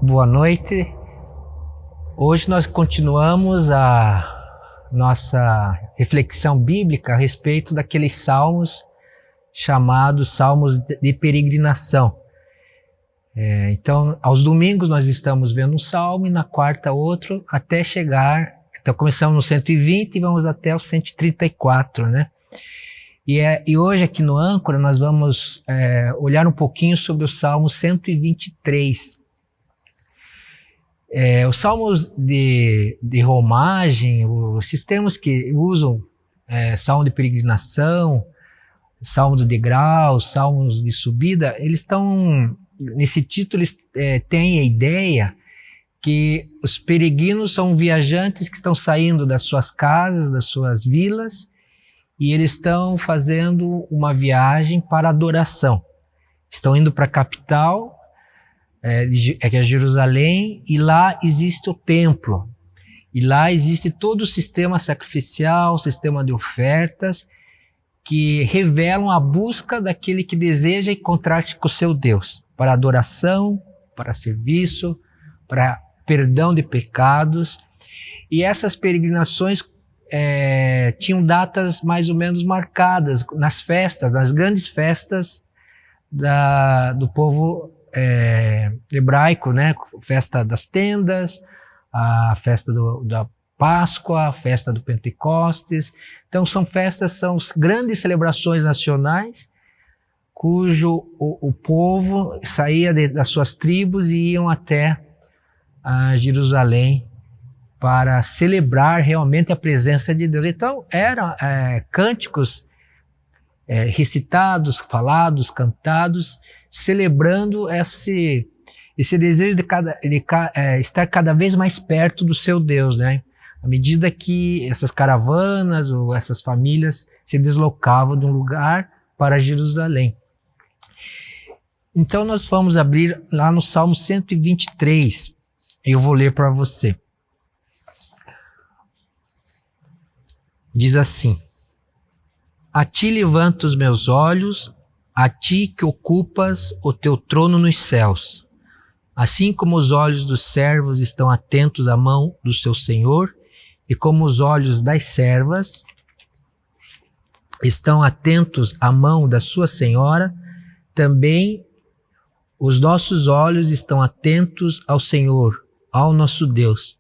Boa noite. Hoje nós continuamos a nossa reflexão bíblica a respeito daqueles salmos chamados salmos de peregrinação. Então, aos domingos nós estamos vendo um salmo e na quarta outro, até chegar. Então começamos no 120 e vamos até o 134, né? E hoje aqui no Âncora nós vamos olhar um pouquinho sobre o salmo 123. Os salmos de romagem, os sistemas que usam salmo de peregrinação, salmo do degrau, salmos de subida, eles estão, nesse título, eles têm a ideia que os peregrinos são viajantes que estão saindo das suas casas, das suas vilas, e eles estão fazendo uma viagem para adoração. Estão indo para a capital, que é Jerusalém, e lá existe o templo. E lá existe todo o sistema sacrificial, o sistema de ofertas, que revelam a busca daquele que deseja encontrar-se com o seu Deus, para adoração, para serviço, para perdão de pecados. E essas peregrinações tinham datas mais ou menos marcadas nas festas, nas grandes festas do povo hebraico, né? Festa das tendas, a festa da Páscoa, a festa do Pentecostes. Então são grandes celebrações nacionais cujo o povo saía das suas tribos e iam até Jerusalém para celebrar realmente a presença de Deus. Então eram cânticos recitados, falados, cantados, celebrando esse desejo de estar cada vez mais perto do seu Deus, né? À medida que essas caravanas ou essas famílias se deslocavam de um lugar para Jerusalém. Então nós vamos abrir lá no Salmo 123. Eu vou ler para você. Diz assim: A ti levanto os meus olhos, a ti que ocupas o teu trono nos céus. Assim como os olhos dos servos estão atentos à mão do seu Senhor, e como os olhos das servas estão atentos à mão da sua Senhora, também os nossos olhos estão atentos ao Senhor, ao nosso Deus,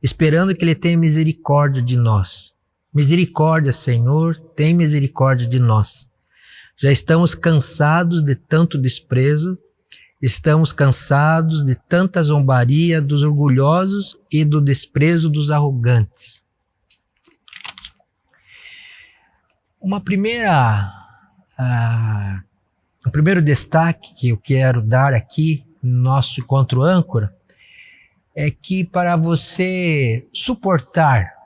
esperando que Ele tenha misericórdia de nós. Misericórdia, Senhor, tem misericórdia de nós. Já estamos cansados de tanto desprezo, estamos cansados de tanta zombaria dos orgulhosos e do desprezo dos arrogantes. O primeiro destaque que eu quero dar aqui no nosso encontro âncora é que para você suportar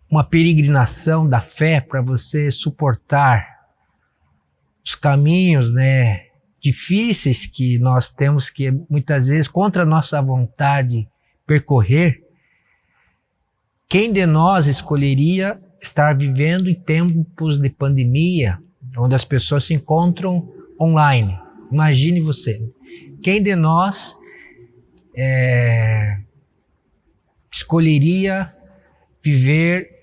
uma peregrinação da fé, para você suportar os caminhos, né, difíceis que nós temos que muitas vezes contra a nossa vontade percorrer, quem de nós escolheria estar vivendo em tempos de pandemia, onde as pessoas se encontram online? Imagine você. Quem de nós escolheria viver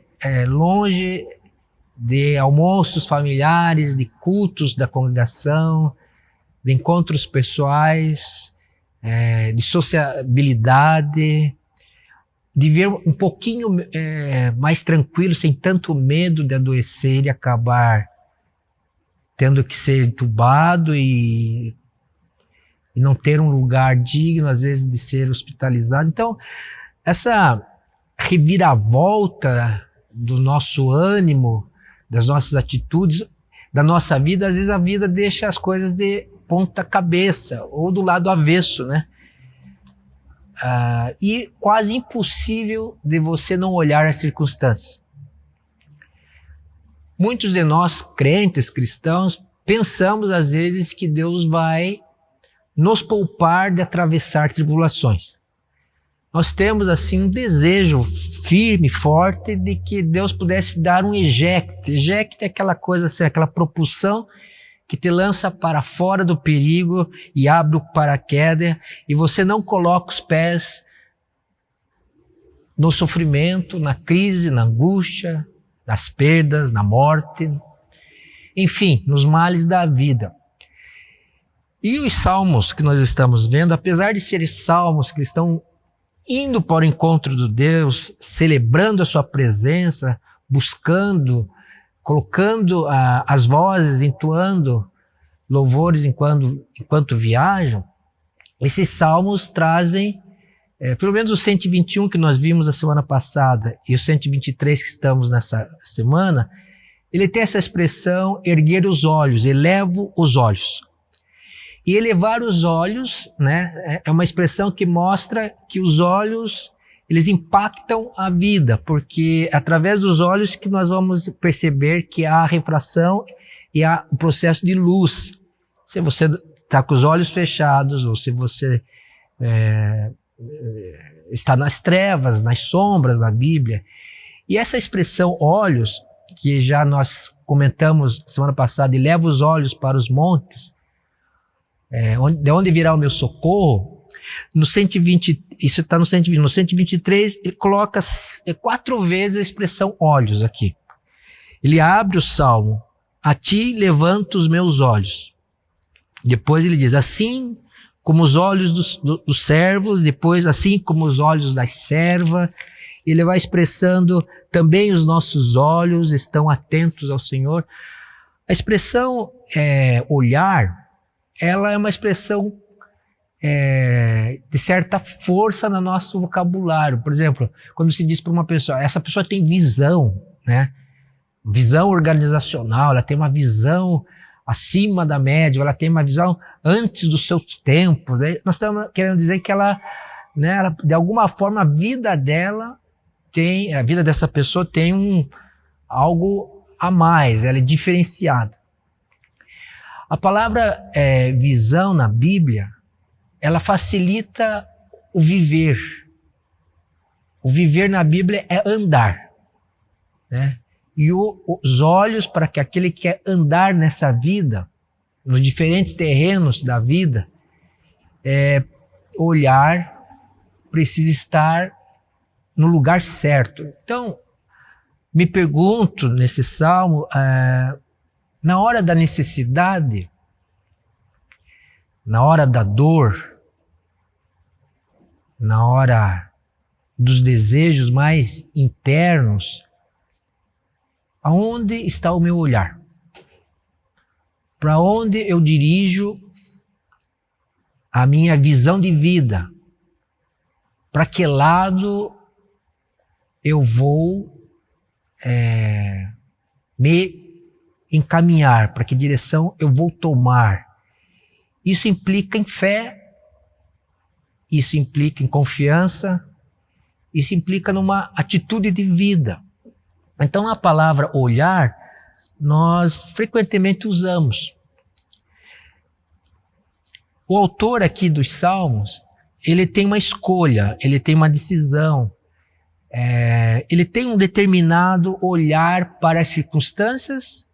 longe de almoços familiares, de cultos da congregação, de encontros pessoais, de sociabilidade, de viver um pouquinho mais tranquilo, sem tanto medo de adoecer e acabar tendo que ser entubado e não ter um lugar digno, às vezes, de ser hospitalizado. Então, essa reviravolta do nosso ânimo, das nossas atitudes, da nossa vida, às vezes a vida deixa as coisas de ponta cabeça ou do lado avesso, né? E quase impossível de você não olhar as circunstâncias. Muitos de nós, crentes, cristãos, pensamos às vezes que Deus vai nos poupar de atravessar tribulações. Nós temos assim um desejo firme, forte, de que Deus pudesse dar um eject. Eject é aquela coisa assim, aquela propulsão que te lança para fora do perigo e abre o paraquedas e você não coloca os pés no sofrimento, na crise, na angústia, nas perdas, na morte, enfim, nos males da vida. E os salmos que nós estamos vendo, apesar de serem salmos que estão indo para o encontro de Deus, celebrando a sua presença, buscando, colocando as vozes, entoando louvores enquanto viajam, esses salmos trazem, pelo menos o 121 que nós vimos a semana passada e o 123 que estamos nessa semana, ele tem essa expressão erguer os olhos, elevo os olhos. E elevar os olhos, né, é uma expressão que mostra que os olhos, eles impactam a vida, porque é através dos olhos que nós vamos perceber que há a refração e há o processo de luz. Se você está com os olhos fechados, ou se você está nas trevas, nas sombras da Bíblia. E essa expressão olhos, que já nós comentamos semana passada, eleva os olhos para os montes, de onde virá o meu socorro, no 120, isso está no 120, no 123 ele coloca 4 vezes a expressão olhos aqui. Ele abre o salmo, a ti levanto os meus olhos. Depois ele diz, assim como os olhos dos servos, depois assim como os olhos das servas, ele vai expressando também os nossos olhos estão atentos ao Senhor. A expressão olhar, ela é uma expressão de certa força no nosso vocabulário. Por exemplo, quando se diz para uma pessoa, essa pessoa tem visão, né? Visão organizacional, ela tem uma visão acima da média, ela tem uma visão antes dos seus tempos. Né? Nós estamos querendo dizer que ela, de alguma forma, a vida dessa pessoa tem algo a mais, ela é diferenciada. A palavra visão na Bíblia, ela facilita o viver. O viver na Bíblia é andar, né? E os olhos para que aquele que quer andar nessa vida, nos diferentes terrenos da vida, olhar, precisa estar no lugar certo. Então, me pergunto nesse salmo, na hora da necessidade, na hora da dor, na hora dos desejos mais internos, aonde está o meu olhar? Para onde eu dirijo a minha visão de vida? Para que lado eu vou me encaminhar? Para que direção eu vou tomar? Isso implica em fé, isso implica em confiança, isso implica numa atitude de vida. Então, a palavra olhar, nós frequentemente usamos. O autor aqui dos Salmos, ele tem uma escolha, ele tem uma decisão, ele tem um determinado olhar para as circunstâncias,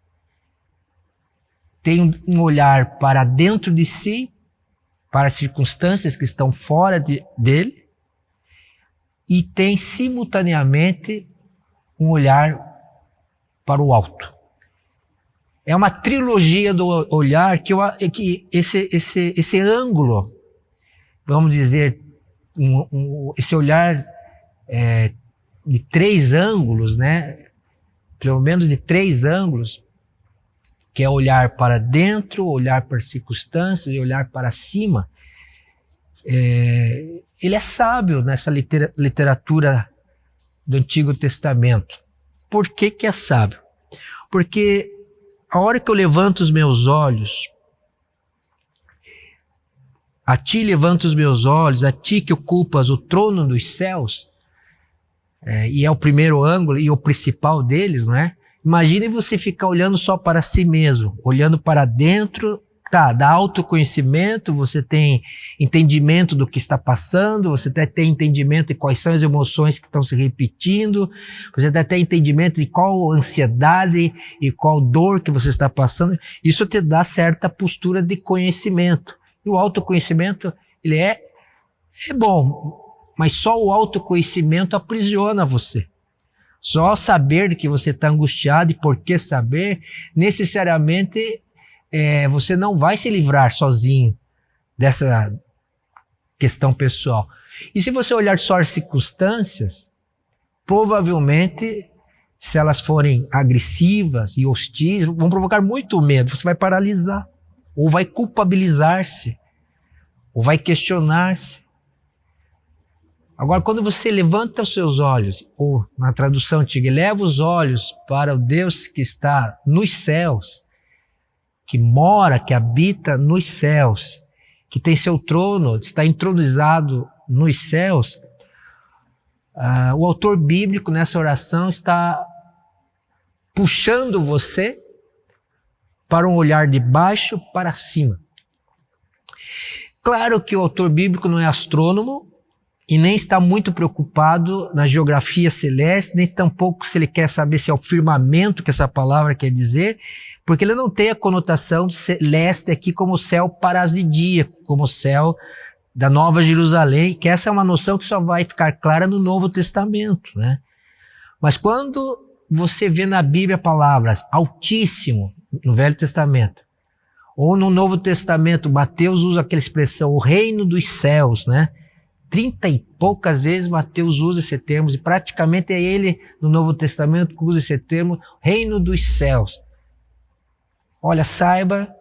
tem um olhar para dentro de si, para as circunstâncias que estão fora dele, e tem simultaneamente um olhar para o alto. É uma trilogia do olhar que esse ângulo, vamos dizer, esse olhar de 3 ângulos, né? Pelo menos de 3 ângulos, que é olhar para dentro, olhar para as circunstâncias e olhar para cima. Ele é sábio nessa literatura do Antigo Testamento. Por que é sábio? Porque a hora que eu levanto os meus olhos, a ti levanto os meus olhos, a ti que ocupas o trono dos céus, e é o primeiro ângulo e o principal deles, não é? Imagine você ficar olhando só para si mesmo, olhando para dentro. Tá, dá autoconhecimento, você tem entendimento do que está passando, você até tem entendimento de quais são as emoções que estão se repetindo, você até tem entendimento de qual ansiedade e qual dor que você está passando. Isso te dá certa postura de conhecimento. E o autoconhecimento, ele é bom, mas só o autoconhecimento aprisiona você. Só saber de que você está angustiado e por que saber, necessariamente você não vai se livrar sozinho dessa questão pessoal. E se você olhar só as circunstâncias, provavelmente, se elas forem agressivas e hostis, vão provocar muito medo. Você vai paralisar, ou vai culpabilizar-se, ou vai questionar-se. Agora, quando você levanta os seus olhos, ou na tradução antiga, eleva os olhos para o Deus que está nos céus, que mora, que habita nos céus, que tem seu trono, está entronizado nos céus, o autor bíblico nessa oração está puxando você para um olhar de baixo para cima. Claro que o autor bíblico não é astrônomo e nem está muito preocupado na geografia celeste, nem tampouco se ele quer saber se é o firmamento que essa palavra quer dizer, porque ele não tem a conotação celeste aqui como céu parasidíaco, como céu da Nova Jerusalém, que essa é uma noção que só vai ficar clara no Novo Testamento, né? Mas quando você vê na Bíblia palavras Altíssimo, no Velho Testamento, ou no Novo Testamento, Mateus usa aquela expressão, o reino dos céus, né? 30 e poucas vezes Mateus usa esse termo, e praticamente é ele no Novo Testamento que usa esse termo, reino dos céus. Olha, saiba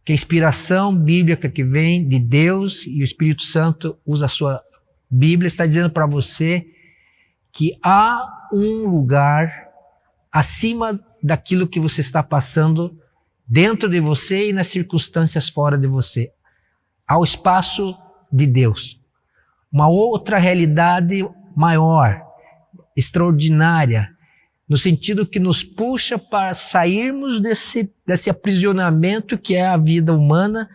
que a inspiração bíblica que vem de Deus e o Espírito Santo usa a sua Bíblia, está dizendo para você que há um lugar acima daquilo que você está passando dentro de você e nas circunstâncias fora de você. Há o espaço de Deus. Uma outra realidade maior, extraordinária, no sentido que nos puxa para sairmos desse aprisionamento que é a vida humana,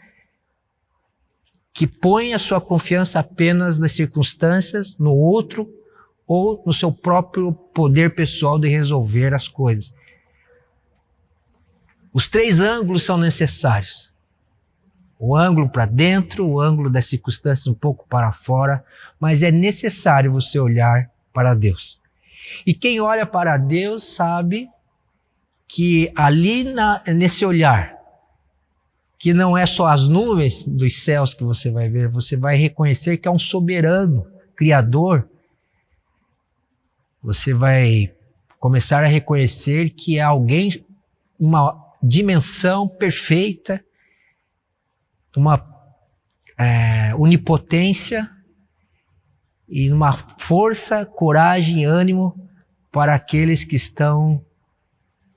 que põe a sua confiança apenas nas circunstâncias, no outro, ou no seu próprio poder pessoal de resolver as coisas. Os 3 ângulos são necessários. O ângulo para dentro, o ângulo das circunstâncias um pouco para fora, mas é necessário você olhar para Deus. E quem olha para Deus sabe que ali nesse olhar, que não é só as nuvens dos céus que você vai ver, você vai reconhecer que é um soberano, criador. Você vai começar a reconhecer que é alguém, uma dimensão perfeita, uma onipotência e uma força, coragem e ânimo para aqueles que estão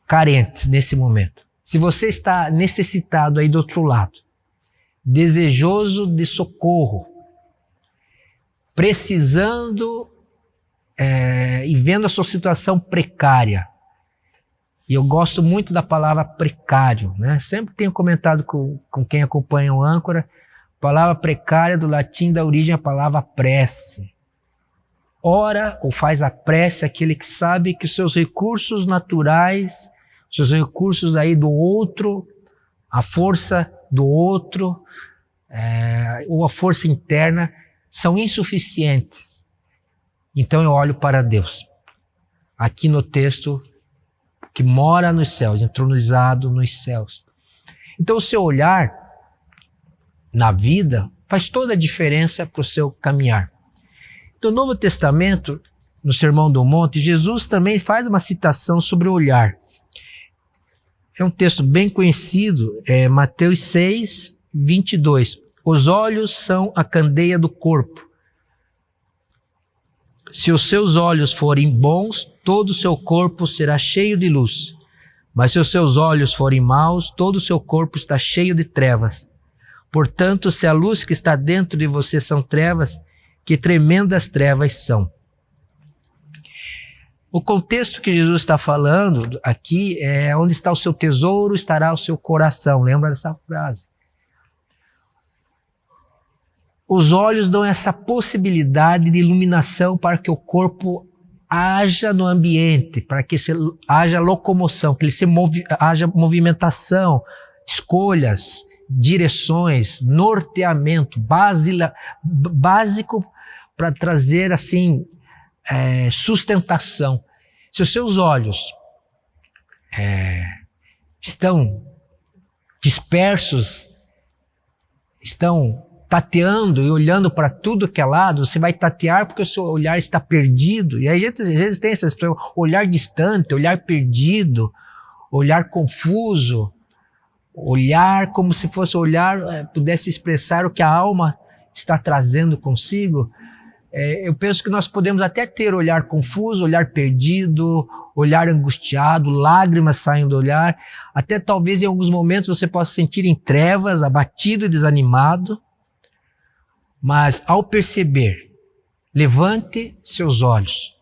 carentes nesse momento. Se você está necessitado aí do outro lado, desejoso de socorro, precisando e vendo a sua situação precária, e eu gosto muito da palavra precário, né? Sempre tenho comentado com quem acompanha o Âncora, palavra precária do latim da origem a palavra prece. Ora ou faz a prece aquele que sabe que os seus recursos naturais, seus recursos aí do outro, a força do outro, ou a força interna, são insuficientes. Então eu olho para Deus. Aqui no texto, que mora nos céus, entronizado nos céus. Então o seu olhar na vida faz toda a diferença para o seu caminhar. No Novo Testamento, no Sermão do Monte, Jesus também faz uma citação sobre o olhar. É um texto bem conhecido, Mateus 6, 22. Os olhos são a candeia do corpo. Se os seus olhos forem bons, todo o seu corpo será cheio de luz. Mas se os seus olhos forem maus, todo o seu corpo está cheio de trevas. Portanto, se a luz que está dentro de você são trevas, que tremendas trevas são. O contexto que Jesus está falando aqui é onde está o seu tesouro, estará o seu coração. Lembra dessa frase? Os olhos dão essa possibilidade de iluminação para que o corpo haja no ambiente, para que haja locomoção, que haja movimentação, escolhas, direções, norteamento, básico para trazer assim sustentação. Se os seus olhos estão dispersos, estão tateando e olhando para tudo que é lado, você vai tatear porque o seu olhar está perdido. E aí às vezes tem essa expressão, olhar distante, olhar perdido, olhar confuso, olhar como se fosse olhar, pudesse expressar o que a alma está trazendo consigo. Eu penso que nós podemos até ter olhar confuso, olhar perdido, olhar angustiado, lágrimas saem do olhar, até talvez em alguns momentos você possa sentir em trevas, abatido e desanimado. Mas ao perceber, levante seus olhos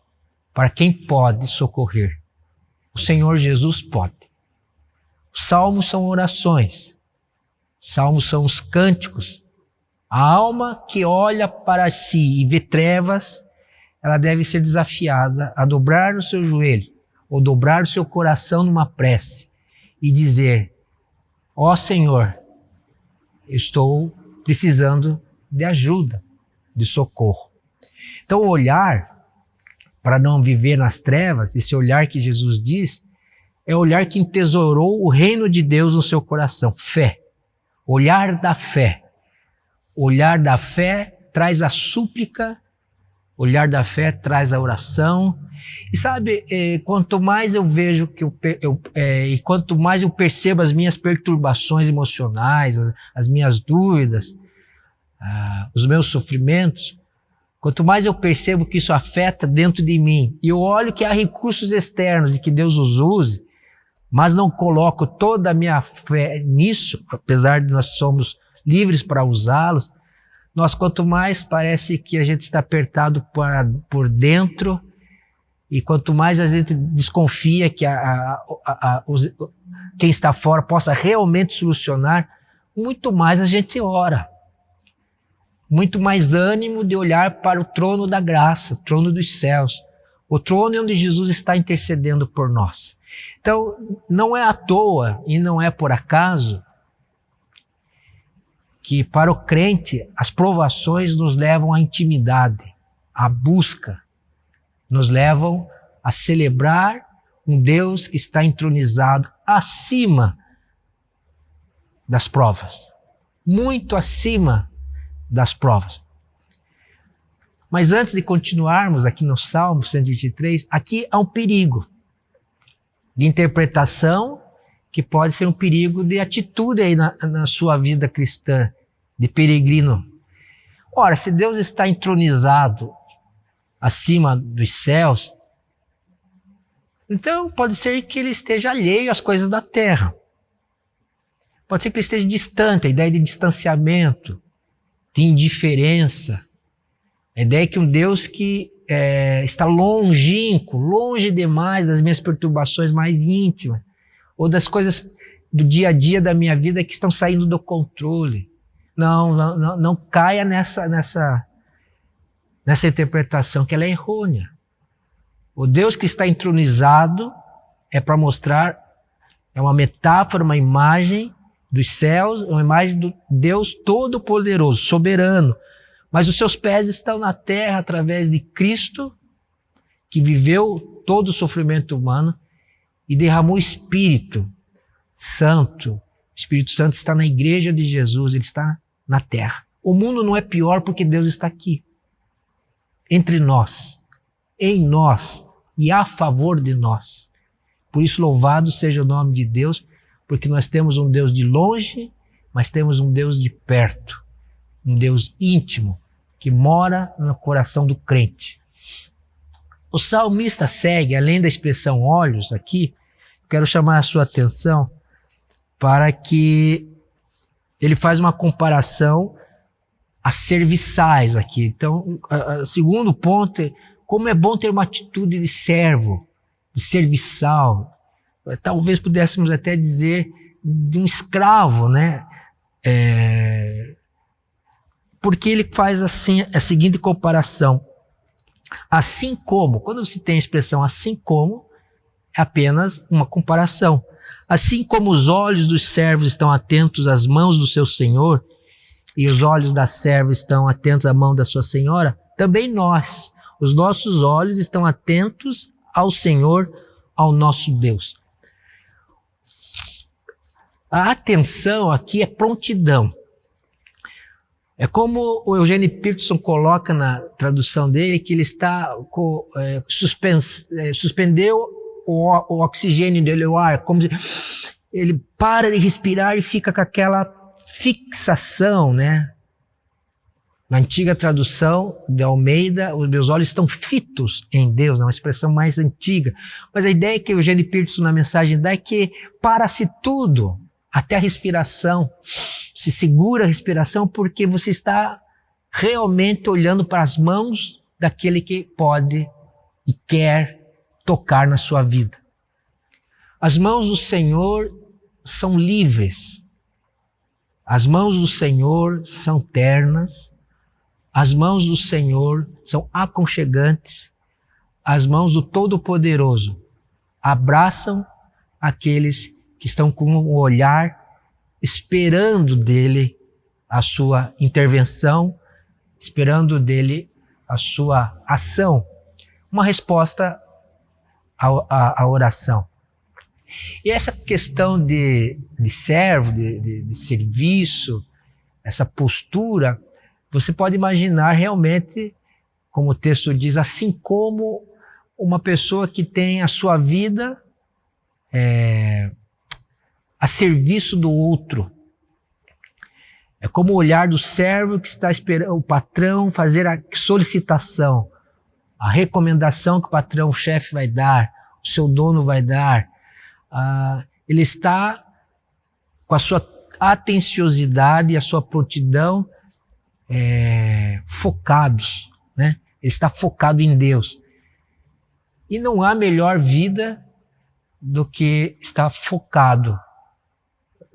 para quem pode socorrer. O Senhor Jesus pode. Os salmos são orações. Salmos são os cânticos. A alma que olha para si e vê trevas, ela deve ser desafiada a dobrar o seu joelho ou dobrar o seu coração numa prece e dizer: ó Senhor, eu estou precisando de ajuda, de socorro. Então o olhar para não viver nas trevas, esse olhar que Jesus diz, é o olhar que entesourou o reino de Deus no seu coração. Fé. Olhar da fé. Olhar da fé traz a súplica, olhar da fé traz a oração. E sabe, quanto mais eu vejo e quanto mais eu percebo as minhas perturbações emocionais, as minhas dúvidas, os meus sofrimentos, quanto mais eu percebo que isso afeta dentro de mim, e eu olho que há recursos externos e que Deus os use, mas não coloco toda a minha fé nisso, apesar de nós somos livres para usá-los, quanto mais parece que a gente está apertado por dentro, e quanto mais a gente desconfia que quem está fora possa realmente solucionar, muito mais a gente ora. Muito mais ânimo de olhar para o trono da graça, o trono dos céus, o trono onde Jesus está intercedendo por nós. Então, não é à toa e não é por acaso que para o crente as provações nos levam à intimidade, à busca, nos levam a celebrar um Deus que está entronizado acima das provas, muito acima das provas. Mas antes de continuarmos aqui no Salmo 123, aqui há um perigo de interpretação que pode ser um perigo de atitude aí na sua vida cristã, de peregrino. Ora, se Deus está entronizado acima dos céus, então pode ser que ele esteja alheio às coisas da terra. Pode ser que ele esteja distante, a ideia de distanciamento, de indiferença, a ideia que um Deus que está longínquo, longe demais das minhas perturbações mais íntimas, ou das coisas do dia a dia da minha vida que estão saindo do controle. Não caia nessa interpretação, que ela é errônea. O Deus que está entronizado é para mostrar, é uma metáfora, uma imagem dos céus, uma imagem do Deus Todo-Poderoso, soberano. Mas os seus pés estão na terra através de Cristo, que viveu todo o sofrimento humano e derramou o Espírito Santo. O Espírito Santo está na igreja de Jesus, ele está na terra. O mundo não é pior porque Deus está aqui, entre nós, em nós e a favor de nós. Por isso, louvado seja o nome de Deus, porque nós temos um Deus de longe, mas temos um Deus de perto, um Deus íntimo, que mora no coração do crente. O salmista segue, além da expressão olhos aqui, quero chamar a sua atenção para que ele faz uma comparação a serviçais aqui. Então, o segundo ponto, como é bom ter uma atitude de servo, de serviçal, talvez pudéssemos até dizer de um escravo, né? Porque ele faz assim a seguinte comparação. Assim como, quando se tem a expressão assim como, é apenas uma comparação. Assim como os olhos dos servos estão atentos às mãos do seu senhor, e os olhos da serva estão atentos à mão da sua senhora, também nós, os nossos olhos estão atentos ao Senhor, ao nosso Deus. A atenção aqui é prontidão. É como o Eugene Peterson coloca na tradução dele, que ele suspendeu o oxigênio dele, o ar, como se ele para de respirar e fica com aquela fixação, né? Na antiga tradução de Almeida, os meus olhos estão fitos em Deus, é uma expressão mais antiga. Mas a ideia que o Eugene Peterson na mensagem dá é que para-se tudo, até a respiração, se segura a respiração porque você está realmente olhando para as mãos daquele que pode e quer tocar na sua vida. As mãos do Senhor são livres. As mãos do Senhor são ternas. As mãos do Senhor são aconchegantes. As mãos do Todo-Poderoso abraçam aqueles que estão com o olhar esperando dele a sua intervenção, esperando dele a sua ação, uma resposta à oração. E essa questão de servo, de serviço, essa postura, você pode imaginar realmente, como o texto diz, assim como uma pessoa que tem a sua vida a serviço do outro. É como o olhar do servo que está esperando o patrão fazer a solicitação, a recomendação que o patrão, o chefe vai dar, o seu dono vai dar. Ele está com a sua atenciosidade e a sua prontidão focados, né? Ele está focado em Deus. E não há melhor vida do que estar focado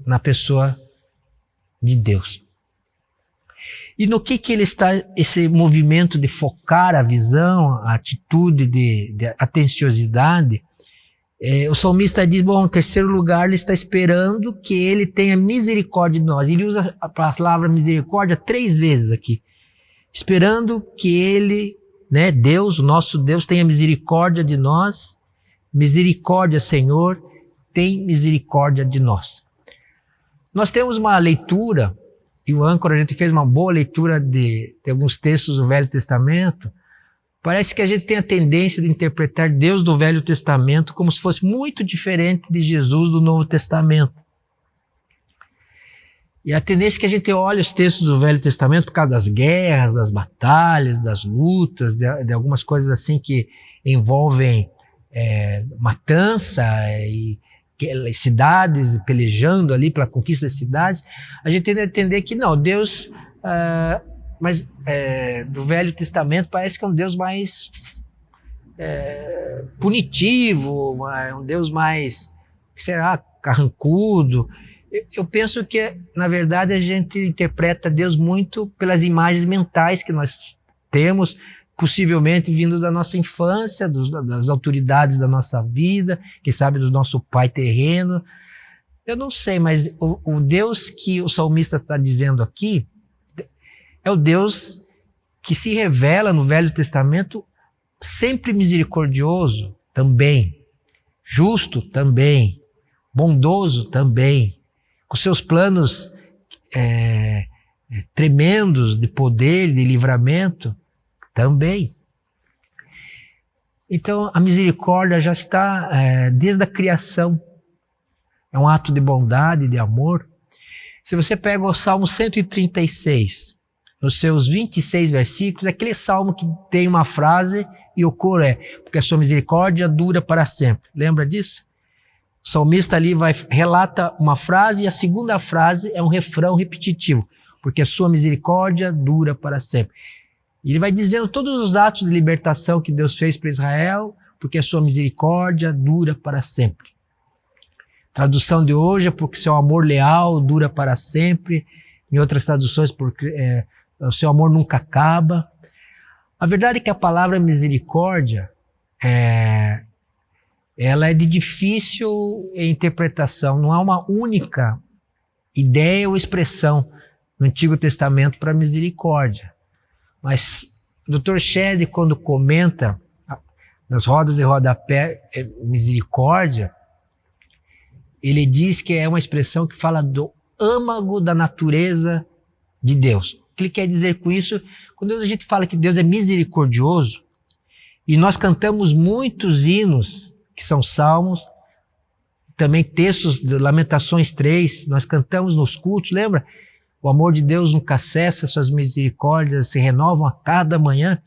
na pessoa de Deus. E no que ele está, esse movimento de focar a visão, a atitude de atenciosidade, o salmista diz, bom, em terceiro lugar, ele está esperando que ele tenha misericórdia de nós. Ele usa a palavra misericórdia 3 vezes aqui. Esperando que ele, né, Deus, o nosso Deus, tenha misericórdia de nós. Misericórdia, Senhor, tem misericórdia de nós. Nós temos uma leitura, e o âncora, a gente fez uma boa leitura de alguns textos do Velho Testamento. Parece que a gente tem a tendência de interpretar Deus do Velho Testamento como se fosse muito diferente de Jesus do Novo Testamento. E a tendência é que a gente olha os textos do Velho Testamento por causa das guerras, das batalhas, das lutas, de algumas coisas assim que envolvem matança e cidades pelejando ali pela conquista das cidades. A gente tende a entender que não, Deus... Mas do Velho Testamento parece que é um Deus mais punitivo, um Deus mais, será, carrancudo. Eu penso que, na verdade, a gente interpreta Deus muito pelas imagens mentais que nós temos, possivelmente vindo da nossa infância, das autoridades da nossa vida, quem sabe do nosso pai terreno. Eu não sei, mas o Deus que o salmista está dizendo aqui é o Deus que se revela no Velho Testamento sempre misericordioso também, justo também, bondoso também, com seus planos tremendos de poder, de livramento também. Então a misericórdia já está desde a criação, é um ato de bondade, de amor. Se você pega o Salmo 136, nos seus 26 versículos, é aquele salmo que tem uma frase e o coro porque a sua misericórdia dura para sempre. Lembra disso? O salmista ali relata uma frase e a segunda frase é um refrão repetitivo, porque a sua misericórdia dura para sempre. Ele vai dizendo todos os atos de libertação que Deus fez para Israel, porque a sua misericórdia dura para sempre. Tradução de hoje é porque seu amor leal dura para sempre. Em outras traduções, porque o seu amor nunca acaba. A verdade é que a palavra misericórdia, ela é de difícil interpretação. Não há uma única ideia ou expressão no Antigo Testamento para misericórdia. Mas o Dr. Shedd, quando comenta nas rodas de rodapé misericórdia, ele diz que é uma expressão que fala do âmago da natureza de Deus. O que ele quer dizer com isso? Quando a gente fala que Deus é misericordioso, e nós cantamos muitos hinos, que são salmos, também textos de Lamentações 3, nós cantamos nos cultos, lembra? O amor de Deus nunca cessa, suas misericórdias se renovam a cada manhã.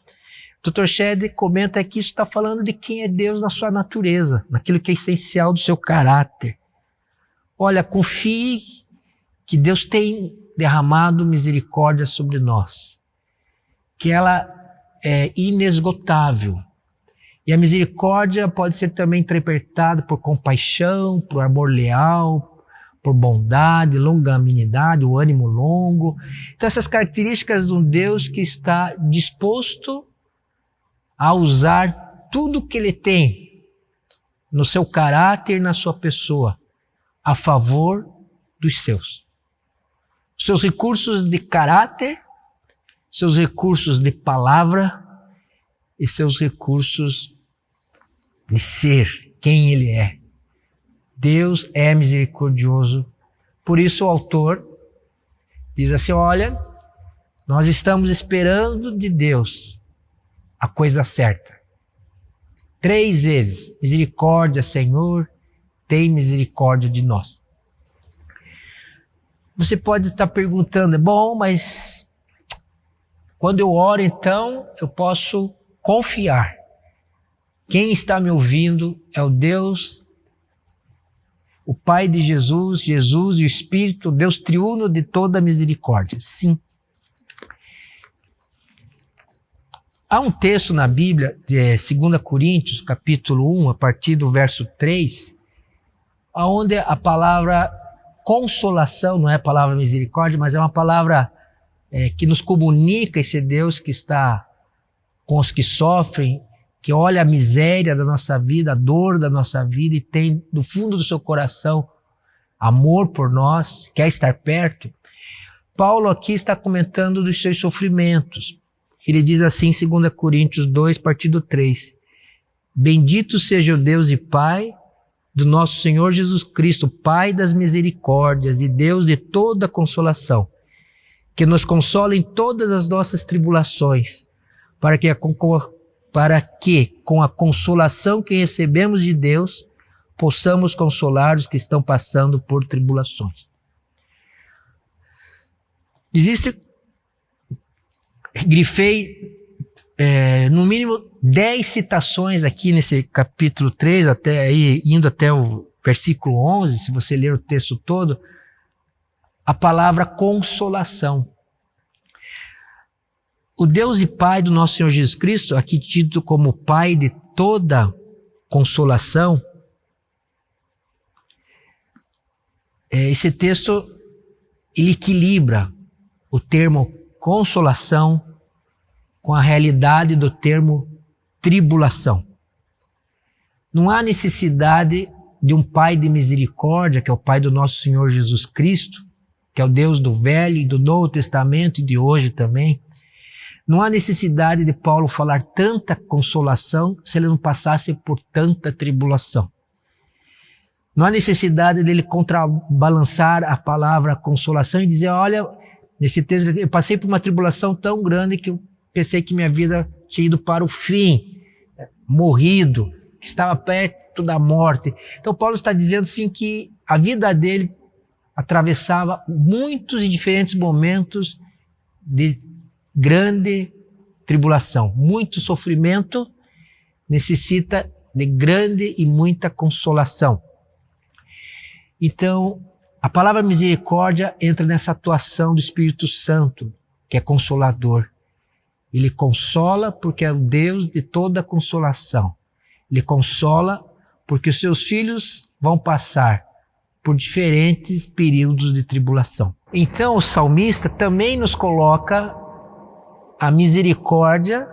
O Dr. Shedd comenta que isso está falando de quem é Deus na sua natureza, naquilo que é essencial do seu caráter. Olha, confie que Deus tem derramado misericórdia sobre nós, que ela é inesgotável. E a misericórdia pode ser também interpretada por compaixão, por amor leal, por bondade, longanimidade, o ânimo longo. Então essas características de um Deus que está disposto a usar tudo que ele tem no seu caráter e na sua pessoa a favor dos seus. Seus recursos de caráter, seus recursos de palavra e seus recursos de ser, quem ele é. Deus é misericordioso. Por isso o autor diz assim, olha, nós estamos esperando de Deus a coisa certa. 3 vezes, misericórdia, Senhor, tem misericórdia de nós. Você pode estar perguntando, bom, mas quando eu oro, então, eu posso confiar. Quem está me ouvindo é o Deus, o Pai de Jesus, Jesus e o Espírito, Deus triuno de toda misericórdia. Sim. Há um texto na Bíblia, de 2 Coríntios, capítulo 1, a partir do verso 3, onde a palavra consolação, não é a palavra misericórdia, mas é uma palavra que nos comunica esse Deus que está com os que sofrem, que olha a miséria da nossa vida, a dor da nossa vida e tem do fundo do seu coração amor por nós, quer estar perto. Paulo aqui está comentando dos seus sofrimentos. Ele diz assim em 2 Coríntios 2, partido 3, bendito seja o Deus e Pai do nosso Senhor Jesus Cristo, Pai das misericórdias e Deus de toda consolação, que nos consola em todas as nossas tribulações, para que com a consolação que recebemos de Deus, possamos consolar os que estão passando por tribulações. Grifei no mínimo 10 citações aqui nesse capítulo 3, indo até o versículo 11, se você ler o texto todo, a palavra consolação. O Deus e Pai do nosso Senhor Jesus Cristo, aqui dito como Pai de toda consolação, esse texto ele equilibra o termo consolação com a realidade do termo tribulação. Não há necessidade de um Pai de misericórdia, que é o Pai do nosso Senhor Jesus Cristo, que é o Deus do Velho e do Novo Testamento e de hoje também. Não há necessidade de Paulo falar tanta consolação se ele não passasse por tanta tribulação. Não há necessidade dele contrabalançar a palavra consolação e dizer, olha, nesse texto eu passei por uma tribulação tão grande que eu pensei que minha vida tinha ido para o fim, morrido, que estava perto da morte. Então Paulo está dizendo assim que a vida dele atravessava muitos e diferentes momentos de grande tribulação. Muito sofrimento necessita de grande e muita consolação. Então, a palavra misericórdia entra nessa atuação do Espírito Santo, que é consolador. Ele consola porque é o Deus de toda consolação. Ele consola porque os seus filhos vão passar por diferentes períodos de tribulação. Então o salmista também nos coloca a misericórdia.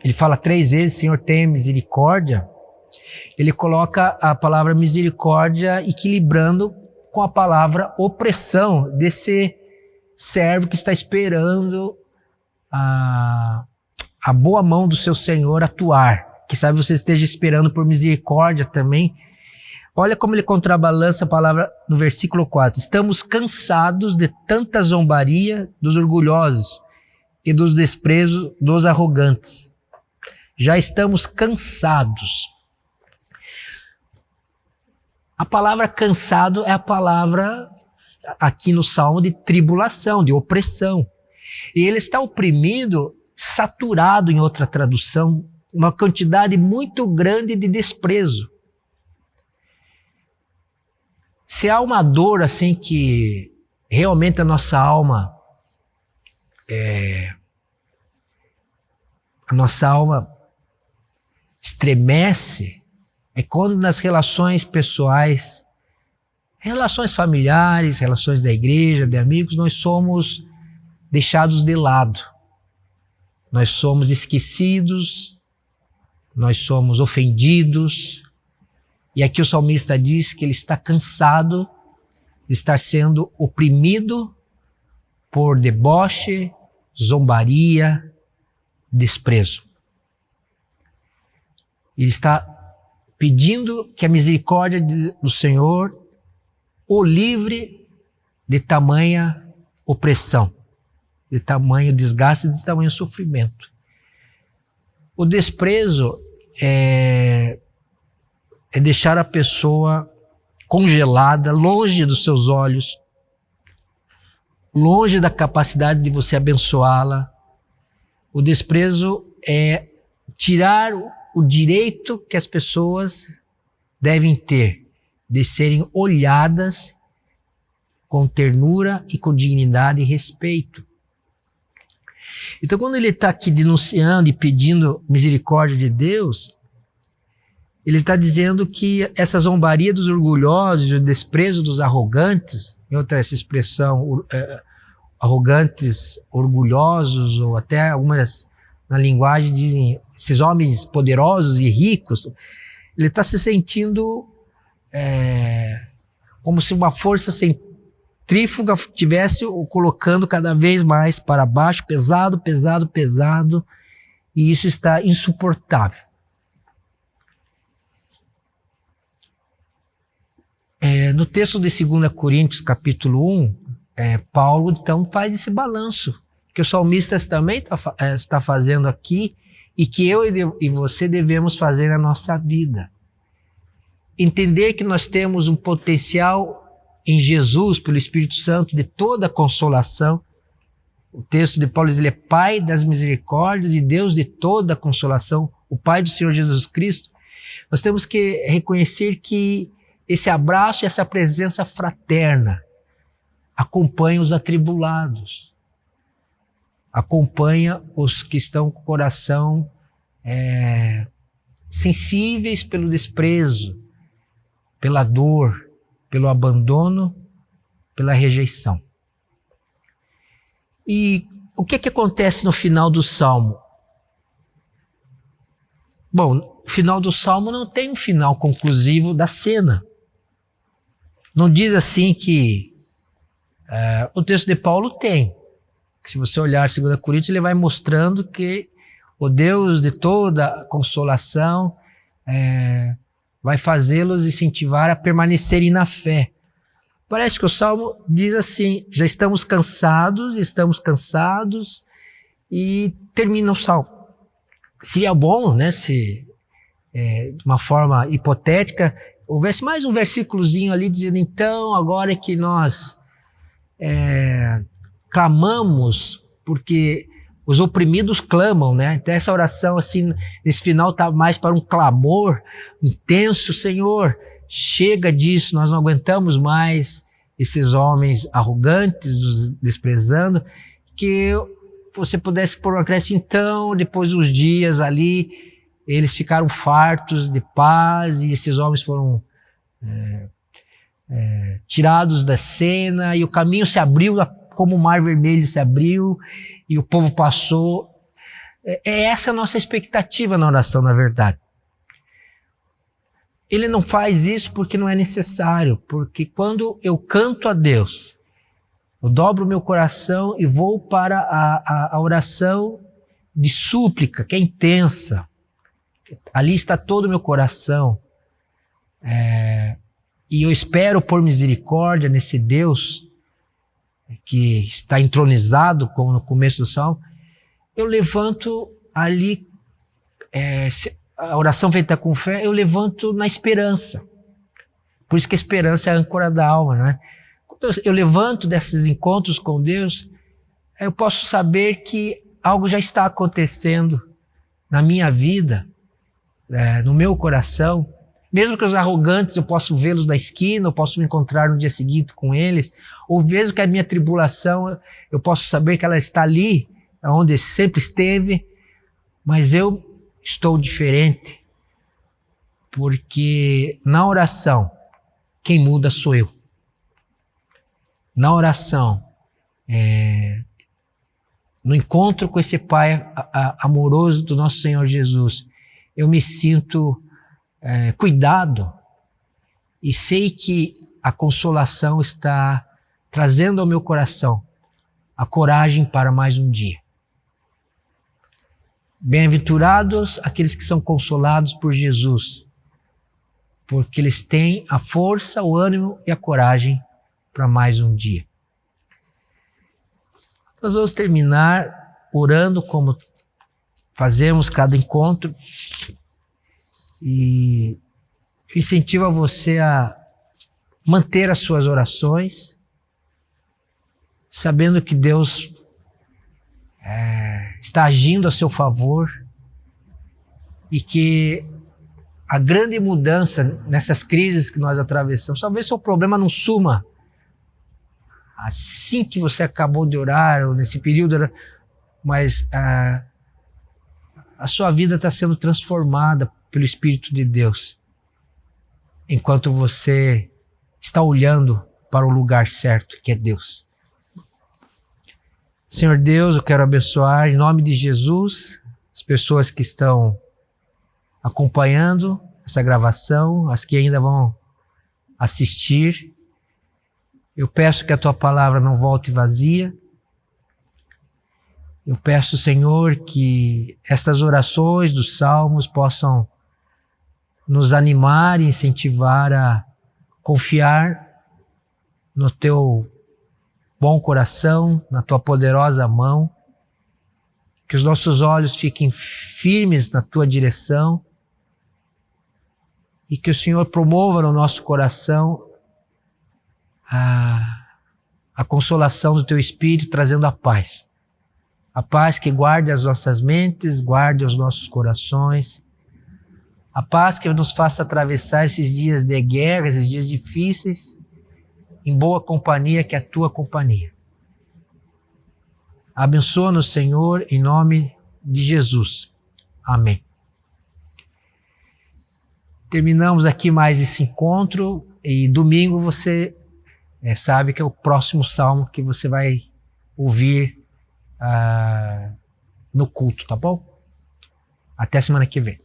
Ele fala 3 vezes, Senhor, tenha misericórdia. Ele coloca a palavra misericórdia equilibrando com a palavra opressão desse servo que está esperando a boa mão do seu Senhor atuar. Que sabe você esteja esperando por misericórdia também. Olha como ele contrabalança a palavra no versículo 4. Estamos cansados de tanta zombaria dos orgulhosos e dos desprezos dos arrogantes. Já estamos cansados. A palavra cansado é a palavra aqui no Salmo de tribulação, de opressão. E ele está oprimido, saturado em outra tradução, uma quantidade muito grande de desprezo. Se há uma dor assim que realmente a nossa alma estremece, é quando nas relações pessoais, relações familiares, relações da igreja, de amigos, nós somos deixados de lado. Nós somos esquecidos, nós somos ofendidos. E aqui o salmista diz que ele está cansado de estar sendo oprimido por deboche, zombaria, desprezo. Ele está pedindo que a misericórdia do Senhor o livre de tamanha opressão, de tamanho desgaste, de tamanho sofrimento. O desprezo é deixar a pessoa congelada, longe dos seus olhos, longe da capacidade de você abençoá-la. O desprezo é tirar o direito que as pessoas devem ter de serem olhadas com ternura e com dignidade e respeito. Então, quando ele está aqui denunciando e pedindo misericórdia de Deus, ele está dizendo que essa zombaria dos orgulhosos, o desprezo dos arrogantes, em outra essa expressão, arrogantes, orgulhosos, ou até algumas na linguagem dizem esses homens poderosos e ricos, ele está se sentindo como se uma força centrífuga estivesse o colocando cada vez mais para baixo, pesado, pesado, pesado, e isso está insuportável. No texto de 2 Coríntios, capítulo 1, Paulo então faz esse balanço, que o salmista também está fazendo aqui, e que eu e você devemos fazer na nossa vida. Entender que nós temos um potencial em Jesus, pelo Espírito Santo, de toda consolação. O texto de Paulo diz, ele é Pai das misericórdias e Deus de toda consolação, o Pai do Senhor Jesus Cristo. Nós temos que reconhecer que esse abraço e essa presença fraterna acompanha os atribulados, acompanha os que estão com o coração sensíveis pelo desprezo, pela dor, pelo abandono, pela rejeição. E o que acontece no final do Salmo? Bom, o final do Salmo não tem um final conclusivo da cena. Não diz assim que o texto de Paulo tem. Se você olhar 2 Coríntios, ele vai mostrando que o Deus de toda consolação vai fazê-los incentivar a permanecerem na fé. Parece que o Salmo diz assim, já estamos cansados, e termina o Salmo. Seria bom, né, se de uma forma hipotética, houvesse mais um versículozinho ali dizendo, então, agora que nós clamamos, porque os oprimidos clamam, né? Então essa oração, assim, nesse final está mais para um clamor intenso, Senhor, chega disso, nós não aguentamos mais esses homens arrogantes, nos desprezando, que você pudesse pôr um acréscimo. Então, depois dos dias ali, eles ficaram fartos de paz e esses homens foram tirados da cena e o caminho se abriu como o mar vermelho se abriu e o povo passou. É essa a nossa expectativa na oração, na verdade. Ele não faz isso porque não é necessário, porque quando eu canto a Deus, eu dobro o meu coração e vou para a oração de súplica, que é intensa. Ali está todo o meu coração. E eu espero por misericórdia nesse Deus que está entronizado, como no começo do Salmo. Eu levanto ali, a oração feita com fé, eu levanto na esperança. Por isso que a esperança é a âncora da alma, né? Quando eu levanto desses encontros com Deus, eu posso saber que algo já está acontecendo na minha vida, no meu coração. Mesmo que os arrogantes, eu posso vê-los na esquina, eu posso me encontrar no dia seguinte com eles, ou mesmo que a minha tribulação, eu posso saber que ela está ali, onde sempre esteve, mas eu estou diferente, porque na oração, quem muda sou eu. Na oração, no encontro com esse Pai amoroso do nosso Senhor Jesus, eu me sinto cuidado e sei que a consolação está trazendo ao meu coração a coragem para mais um dia. Bem-aventurados aqueles que são consolados por Jesus, porque eles têm a força, o ânimo e a coragem para mais um dia. Nós vamos terminar orando como fazemos cada encontro e incentivo a você a manter as suas orações, sabendo que Deus está agindo a seu favor e que a grande mudança nessas crises que nós atravessamos, talvez seu problema não suma assim que você acabou de orar ou nesse período, mas a sua vida está sendo transformada pelo Espírito de Deus enquanto você está olhando para o lugar certo, que é Deus. Senhor Deus, eu quero abençoar em nome de Jesus as pessoas que estão acompanhando essa gravação, as que ainda vão assistir. Eu peço que a tua palavra não volte vazia. Eu peço, Senhor, que essas orações dos salmos possam nos animar e incentivar a confiar no teu bom coração, na tua poderosa mão, que os nossos olhos fiquem firmes na tua direção e que o Senhor promova no nosso coração a consolação do teu Espírito, trazendo a paz que guarde as nossas mentes, guarde os nossos corações, a paz que nos faça atravessar esses dias de guerra, esses dias difíceis, em boa companhia, que é a tua companhia. Abençoa-nos, Senhor, em nome de Jesus. Amém. Terminamos aqui mais esse encontro e domingo você sabe que é o próximo salmo que você vai ouvir no culto, tá bom? Até semana que vem.